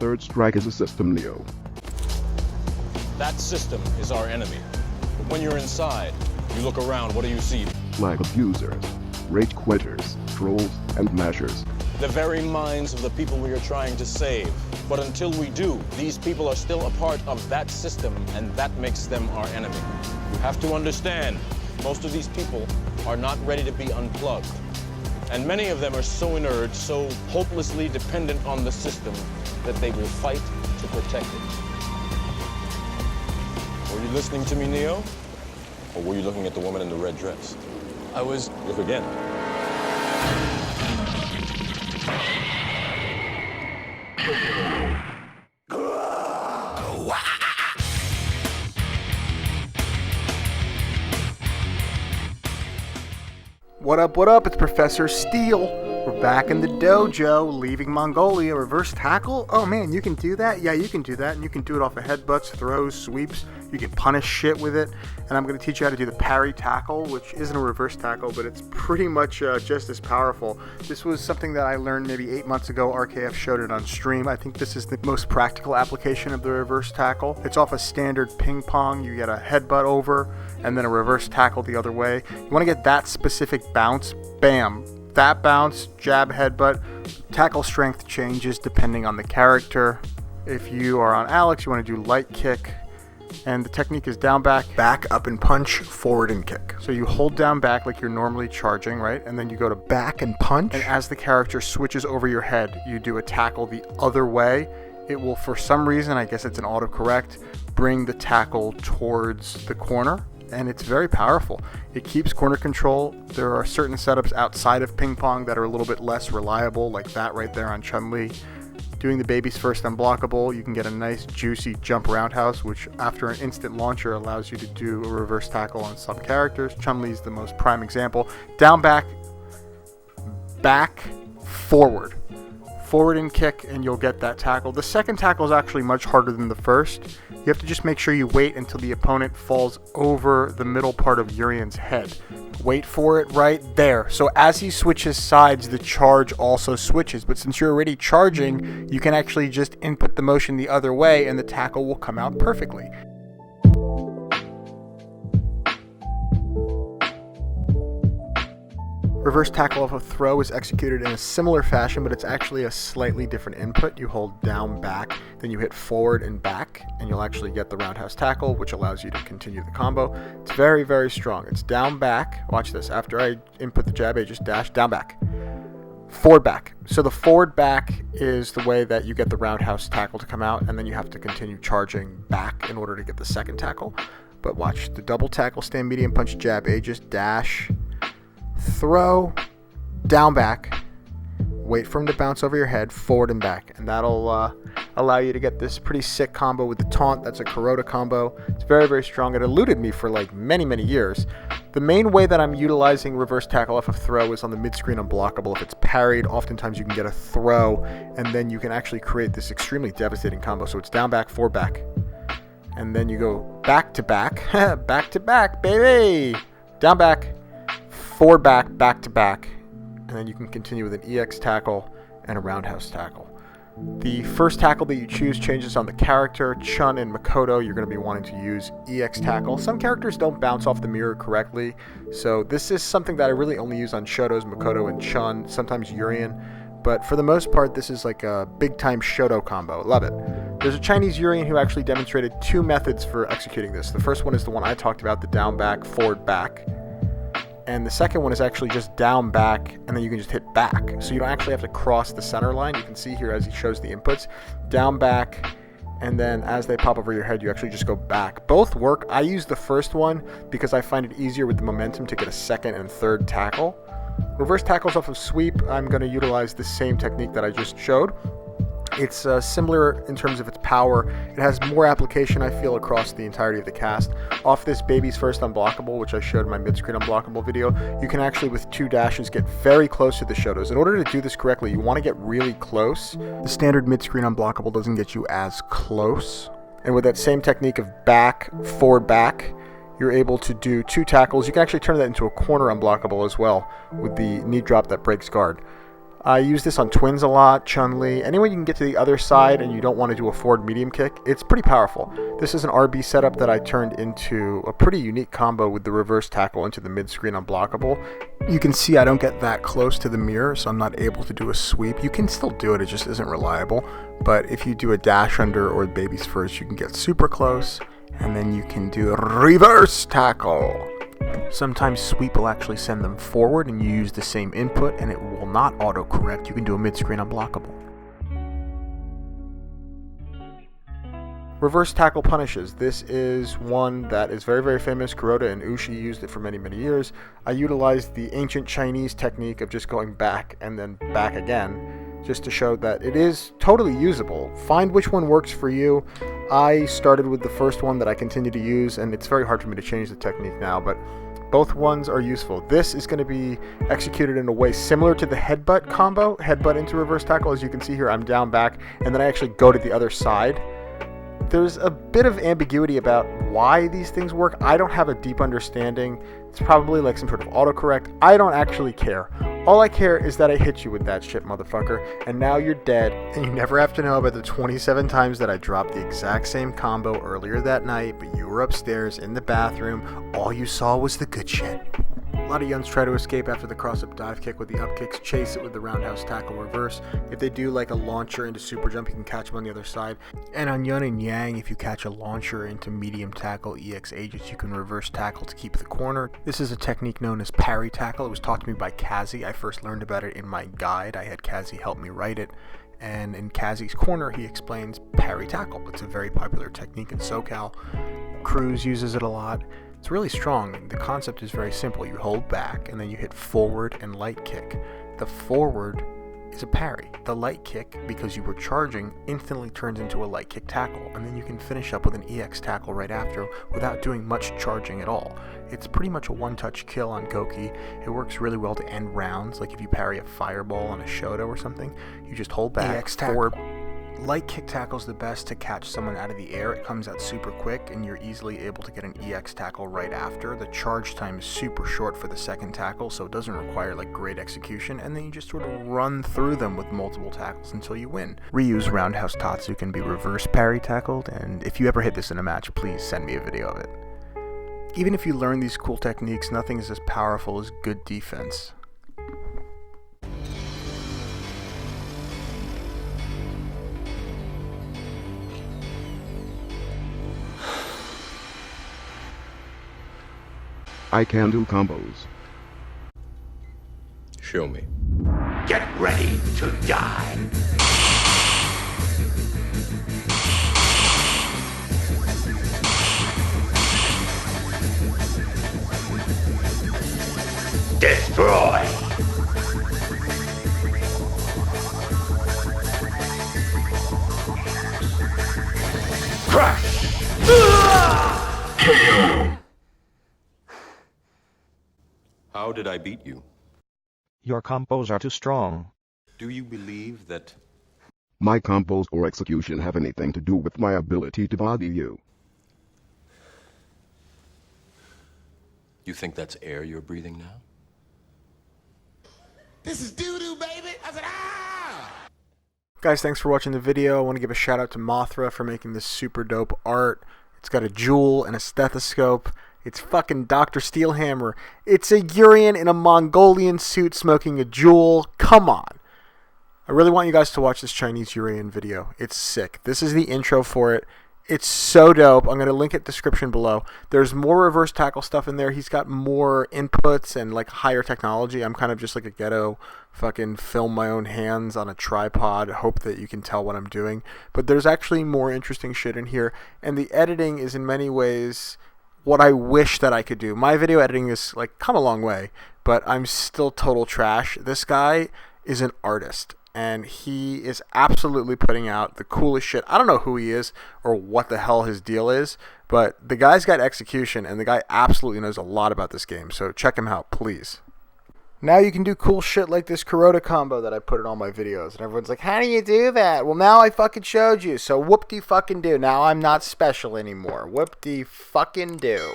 third strike is a system, Leo. That system is our enemy. But when you're inside, you look around, what do you see? Flag abusers, rage quitters, trolls, and mashers. The very minds of the people we are trying to save. But until we do, these people are still a part of that system, and that makes them our enemy. You have to understand, most of these people are not ready to be unplugged. And many of them are so inert, so hopelessly dependent on the system, that they will fight to protect it. Were you listening to me, Neo? Or were you looking at the woman in the red dress? I was... Look again. What up, what up? It's Professor Steel. We're back in the dojo, leaving Mongolia. Reverse tackle? Oh man, you can do that? Yeah, you can do that. And you can do it off of headbutts, throws, sweeps. You can punish shit with it. And I'm going to teach you how to do the parry tackle, which isn't a reverse tackle, but it's pretty much just as powerful. This was something that I learned maybe 8 months ago. RKF showed it on stream. I think this is the most practical application of the reverse tackle. It's off a standard ping pong. You get a headbutt over and then a reverse tackle the other way. You want to get that specific bounce. Bam. That bounce, jab, headbutt. Tackle strength changes depending on the character. If you are on Alex, you want to do light kick. And the technique is down, back, up and punch, forward and kick. So you hold down back like you're normally charging, right? And then you go to back and punch. And as the character switches over your head, you do a tackle the other way. It will, for some reason, I guess it's an autocorrect, bring the tackle towards the corner. And it's very powerful. It keeps corner control. There are certain setups outside of ping pong that are a little bit less reliable, like that right there on Chun-Li. Doing the baby's first unblockable, you can get a nice juicy jump roundhouse, which after an instant launcher allows you to do a reverse tackle on some characters. Chun-Li is the most prime example. Down, back, forward. Forward and kick, and you'll get that tackle. The second tackle is actually much harder than the first. You have to just make sure you wait until the opponent falls over the middle part of Urien's head. Wait for it right there. So as he switches sides, the charge also switches. But since you're already charging, you can actually just input the motion the other way, and the tackle will come out perfectly. Reverse tackle off a throw is executed in a similar fashion, but it's actually a slightly different input. You hold down, back, then you hit forward and back, and you'll actually get the roundhouse tackle, which allows you to continue the combo. It's very, very strong. It's down, back. Watch this. After I input the jab, I just dash, down, back. Forward, back. So the forward back is the way that you get the roundhouse tackle to come out, and then you have to continue charging back in order to get the second tackle. But watch, the double tackle, stand medium punch, jab, A, just dash, throw, down, back, wait for him to bounce over your head, forward and back, and that'll allow you to get this pretty sick combo with the taunt. That's a Kuroda combo. It's very, very strong. It eluded me for like many, many years. The main way that I'm utilizing reverse tackle off of throw is on the mid-screen unblockable. If it's parried, oftentimes you can get a throw, and then you can actually create this extremely devastating combo. So it's down, back, forward, back, and then you go back to back, back to back, baby, down, back, forward, back, back to back, and then you can continue with an EX tackle and a roundhouse tackle. The first tackle that you choose changes on the character. Chun and Makoto, you're going to be wanting to use EX tackle. Some characters don't bounce off the mirror correctly, so this is something that I really only use on Shotos, Makoto, and Chun, sometimes Urien, but for the most part, this is like a big-time Shoto combo. Love it. There's a Chinese Urien who actually demonstrated two methods for executing this. The first one is the one I talked about, the down, back, forward, back. And the second one is actually just down, back, and then you can just hit back. So you don't actually have to cross the center line. You can see here as he shows the inputs, down, back, and then as they pop over your head, you actually just go back. Both work. I use the first one because I find it easier with the momentum to get a second and third tackle. Reverse tackles off of sweep, I'm going to utilize the same technique that I just showed. It's similar in terms of its power. It has more application, I feel, across the entirety of the cast. Off this baby's first unblockable, which I showed in my mid-screen unblockable video, you can actually, with two dashes, get very close to the Shotos. In order to do this correctly, you want to get really close. The standard mid-screen unblockable doesn't get you as close. And with that same technique of back, forward, back, you're able to do two tackles. You can actually turn that into a corner unblockable as well with the knee drop that breaks guard. I use this on Twins a lot, Chun-Li. Anyone you can get to the other side and you don't want to do a forward medium kick, it's pretty powerful. This is an RB setup that I turned into a pretty unique combo with the reverse tackle into the mid-screen unblockable. You can see I don't get that close to the mirror, so I'm not able to do a sweep. You can still do it, it just isn't reliable. But if you do a dash under or babies first, you can get super close, and then you can do a reverse tackle. Sometimes sweep will actually send them forward and you use the same input and it will not auto-correct. You can do a mid-screen unblockable. Reverse tackle punishes. This is one that is very, very famous. Kuroda and Ushi used it for many, many years. I utilized the ancient Chinese technique of just going back and then back again, just to show that it is totally usable. Find which one works for you. I started with the first one that I continue to use, and it's very hard for me to change the technique now, but both ones are useful. This is going to be executed in a way similar to the headbutt combo, headbutt into reverse tackle. As you can see here, I'm down back, and then I actually go to the other side. There's a bit of ambiguity about why these things work. I don't have a deep understanding. It's probably like some sort of autocorrect. I don't actually care. All I care is that I hit you with that shit, motherfucker, and now you're dead, and you never have to know about the 27 times that I dropped the exact same combo earlier that night, but you were upstairs in the bathroom. All you saw was the good shit. A lot of Yuns try to escape after the cross-up dive kick with the up kicks, chase it with the roundhouse tackle reverse. If they do like a launcher into super jump, you can catch them on the other side. And on Yun and Yang, if you catch a launcher into medium tackle EX Aegis, you can reverse tackle to keep the corner. This is a technique known as Parry tackle. It was taught to me by Kazi. I first learned about it in my guide. I had Kazi help me write it. And in Kazi's corner, he explains Parry tackle. It's a very popular technique in SoCal. Cruz uses it a lot. It's really strong. The concept is very simple. You hold back and then you hit forward and light kick. The forward is a parry. The light kick, because you were charging, instantly turns into a light kick tackle, and then you can finish up with an EX tackle right after without doing much charging at all. It's pretty much a one-touch kill on Goki. It works really well to end rounds, like if you parry a fireball on a Shoto or something, you just hold back, EX forward. Light kick tackle is the best to catch someone out of the air. It comes out super quick and you're easily able to get an EX tackle right after. The charge time is super short for the second tackle, so it doesn't require like great execution, and then you just sort of run through them with multiple tackles until you win. Ryu's roundhouse tatsu can be reverse parry tackled, and if you ever hit this in a match, please send me a video of it. Even if you learn these cool techniques, nothing is as powerful as good defense. I can do combos. Show me. Get ready to die. Destroy. Crush. How did I beat you? Your combos are too strong. Do you believe that My combos or execution have anything to do with my ability to body you? you think that's air you're breathing now? This is doo-doo, baby. I said, ah! Guys, thanks for watching the video. I want to give a shout out to Mothra for making this super dope art. It's got a jewel and a stethoscope. It's fucking Dr. Steelhammer. It's a Urien in a Mongolian suit smoking a jewel. Come on. I really want you guys to watch this Chinese Urien video. It's sick. This is the intro for it. It's so dope. I'm going to link it description below. There's more reverse tackle stuff in there. He's got more inputs and like higher technology. I'm kind of just like a ghetto fucking film my own hands on a tripod. Hope that you can tell what I'm doing. But there's actually more interesting shit in here. And the editing is in many ways what I wish that I could do. My video editing is like come a long way, but I'm still total trash. This guy is an artist, and he is absolutely putting out the coolest shit. I don't know who he is or what the hell his deal is, but the guy's got execution, and the guy absolutely knows a lot about this game, so check him out, please. Now you can do cool shit like this Kuroda combo that I put in all my videos, and everyone's like, how do you do that? Well, now I fucking showed you, so whoop-de-fucking-do. Now I'm not special anymore. Whoop-de-fucking-do.